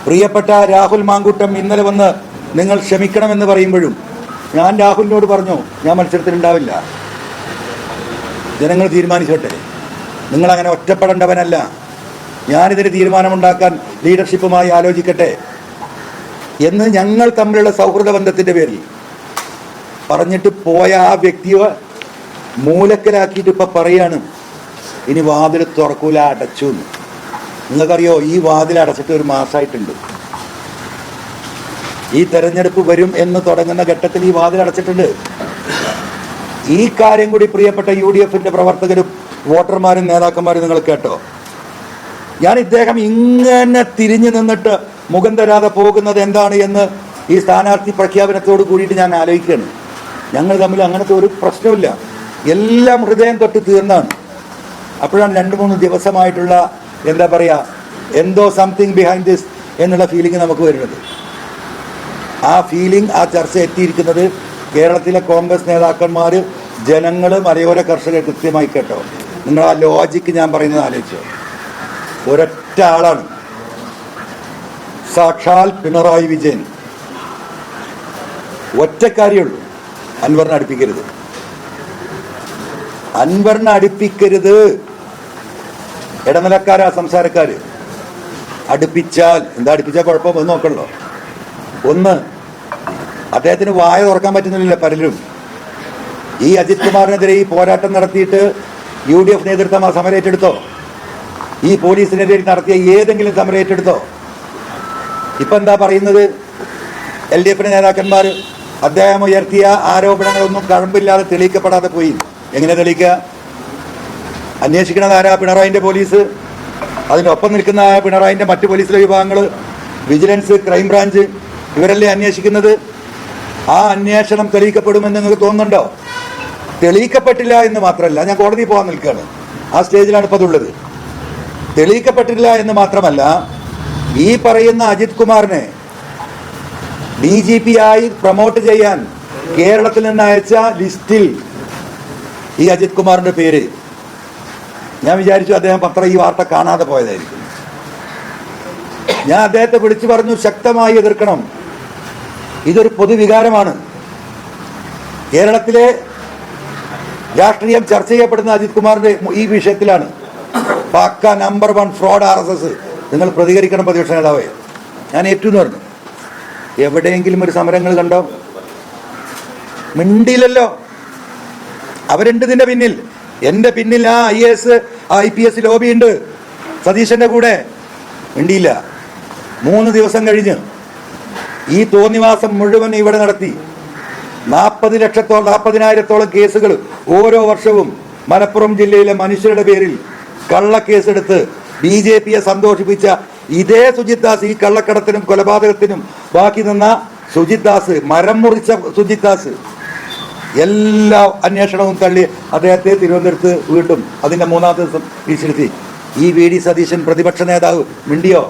പ്രിയപ്പെട്ട രാഹുൽ മാങ്കൂട്ടം ഇന്നലെ വന്ന് നിങ്ങൾ ക്ഷമിക്കണമെന്ന് പറയുമ്പോഴും ഞാൻ രാഹുലിനോട് പറഞ്ഞു, ഞാൻ മത്സരത്തിനുണ്ടാവില്ല, ജനങ്ങൾ തീരുമാനിച്ചോട്ടെ, നിങ്ങളങ്ങനെ ഒറ്റപ്പെടേണ്ടവനല്ല, ഞാനിതിന് തീരുമാനമുണ്ടാക്കാൻ ലീഡർഷിപ്പുമായി ആലോചിക്കട്ടെ എന്ന് ഞങ്ങൾ തമ്മിലുള്ള സൗഹൃദ ബന്ധത്തിൻ്റെ പേരിൽ പറഞ്ഞിട്ട് പോയ ആ വ്യക്തിയെ മൂലക്കലാക്കിയിട്ട് ഇപ്പം പറയാണ് ഇനി വാതിൽ തുറക്കൂല, അടച്ചു. നിങ്ങൾക്കറിയോ, ഈ വാതിൽ അടച്ചിട്ട് ഒരു മാസമായിട്ടുണ്ട്. ഈ തെരഞ്ഞെടുപ്പ് വരും എന്ന് തുടങ്ങുന്ന ഘട്ടത്തിൽ ഈ വാതിൽ അടച്ചിട്ടുണ്ട്. ഈ കാര്യം കൂടി പ്രിയപ്പെട്ട UDF-ന്റെ പ്രവർത്തകരും വോട്ടർമാരും നേതാക്കന്മാരും നിങ്ങൾ കേട്ടോ. ഞാൻ ഇദ്ദേഹം ഇങ്ങനെ തിരിഞ്ഞു നിന്നിട്ട് മുഖം തരാതെ പോകുന്നത് എന്താണ് എന്ന് ഈ സ്ഥാനാർത്ഥി പ്രഖ്യാപനത്തോട് കൂടിയിട്ട് ഞാൻ ആലോചിക്കുകയാണ്. ഞങ്ങൾ തമ്മിൽ അങ്ങനത്തെ ഒരു പ്രശ്നമില്ല, എല്ലാം ഹൃദയം തൊട്ട് തീർന്നാണ്. അപ്പോഴാണ് 2-3 ദിവസമായിട്ടുള്ള എന്താ പറയുക, എന്തോ സംതിങ് ബിഹൈൻഡ് ദിസ് എന്നുള്ള ഫീലിംഗ് നമുക്ക് വരുന്നത്. ആ ഫീലിംഗ്, ആ ചർച്ച എത്തിയിരിക്കുന്നത് കേരളത്തിലെ കോൺഗ്രസ് നേതാക്കന്മാർ, ജനങ്ങൾ, മലയോര കർഷകർ കൃത്യമായി കേട്ടോ. നിങ്ങൾ ആ ലോജിക്ക് ഞാൻ പറയുന്നത് ആലോചിച്ചോ. ഒരൊറ്റ ആളാണ്, സാക്ഷാൽ പിണറായി വിജയൻ. ഒറ്റക്കാരിയുള്ളൂ, അൻവറിനെ അടുപ്പിക്കരുത്, അൻവറിനെ അടുപ്പിക്കരുത്. ഇടനിലക്കാരാ സംസാരക്കാര്. അടുപ്പിച്ചാൽ എന്താ, അടുപ്പിച്ചാൽ കുഴപ്പമൊന്നും നോക്കണല്ലോ. ഒന്ന്, അദ്ദേഹത്തിന് വായ തുറക്കാൻ പറ്റുന്നില്ല പലരും. ഈ അജിത് കുമാറിനെതിരെ ഈ പോരാട്ടം നടത്തിയിട്ട് UDF നേതൃത്വം ആ സമരം ഏറ്റെടുത്തോ? ഈ പോലീസിനെതിരെ നടത്തിയ ഏതെങ്കിലും സമരം ഏറ്റെടുത്തോ? ഇപ്പം എന്താ പറയുന്നത്? LDF നേതാക്കന്മാർ അദ്ദേഹം ഉയർത്തിയ ആരോപണങ്ങളൊന്നും കഴമ്പില്ലാതെ തെളിയിക്കപ്പെടാതെ പോയി. എങ്ങനെ തെളിയിക്കുക? അന്വേഷിക്കണത് ആരാ? പിണറായിൻ്റെ പോലീസ്. അതിനൊപ്പം നിൽക്കുന്ന പിണറായിൻ്റെ മറ്റ് പോലീസിലെ വിഭാഗങ്ങൾ, വിജിലൻസ്, ക്രൈംബ്രാഞ്ച്, ഇവരല്ലേ അന്വേഷിക്കുന്നത്. ആ അന്വേഷണം തെളിയിക്കപ്പെടുമെന്ന് നിങ്ങൾക്ക് തോന്നുന്നുണ്ടോ? തെളിയിക്കപ്പെട്ടില്ല എന്ന് മാത്രമല്ല, ഞാൻ കോടതിയിൽ പോകാൻ നിൽക്കുകയാണ്, ആ സ്റ്റേജിലാണ് ഇപ്പോൾ അതുള്ളത്. തെളിയിക്കപ്പെട്ടില്ല എന്ന് മാത്രമല്ല, ഈ പറയുന്ന അജിത് കുമാറിനെ DGP ആയി പ്രൊമോട്ട് ചെയ്യാൻ കേരളത്തിൽ നിന്ന് അയച്ച ലിസ്റ്റിൽ ഈ അജിത് കുമാറിൻ്റെ പേര്, ഞാൻ വിചാരിച്ചു അദ്ദേഹം ഈ വാർത്ത കാണാതെ പോയതായിരിക്കും. ഞാൻ അദ്ദേഹത്തെ വിളിച്ചു പറഞ്ഞു, ശക്തമായി എതിർക്കണം, ഇതൊരു പൊതുവികാരമാണ്. കേരളത്തിലെ രാഷ്ട്രീയം ചർച്ച ചെയ്യപ്പെടുന്ന അജിത് കുമാറിന്റെ ഈ വിഷയത്തിലാണ്. പക്ക നമ്പർ 1 ഫ്രോഡ് RSS. നിങ്ങൾ പ്രതികരിക്കണം പ്രതിപക്ഷ നേതാവേ. ഞാൻ ഏറ്റവും പറഞ്ഞു, എവിടെയെങ്കിലും ഒരു സമരങ്ങൾ കണ്ടോ? മിണ്ടിയില്ലല്ലോ. അവരുണ്ട് ഇതിന്റെ പിന്നിൽ. എൻ്റെ പിന്നിൽ ആ IAS IPS ലോബി ഉണ്ട്, സതീശന്റെ കൂടെ. മിണ്ടിയില്ല. 3 ദിവസം കഴിഞ്ഞ് ഈ തോന്നിവാസം മുഴുവൻ ഇവിടെ നടത്തി. 40,000-40,000 കേസുകൾ ഓരോ വർഷവും മലപ്പുറം ജില്ലയിലെ മനുഷ്യരുടെ പേരിൽ കള്ളക്കേസെടുത്ത് BJPയെ സന്തോഷിപ്പിച്ച ഇതേ സുജിത് ദാസ്, ഈ കള്ളക്കടത്തിനും കൊലപാതകത്തിനും ബാക്കി നിന്ന സുജിത് ദാസ്, മരം മുറിച്ച സുജിത് ദാസ്, എല്ലാ അന്വേഷണവും തള്ളി അദ്ദേഹത്തെ തിരുവനന്തപുരത്ത് വീണ്ടും അതിൻ്റെ 3-ാം ദിവസം വിളിച്ചിരുത്തി. ഈ VD സതീശൻ പ്രതിപക്ഷ നേതാവ് മിണ്ടിയോ?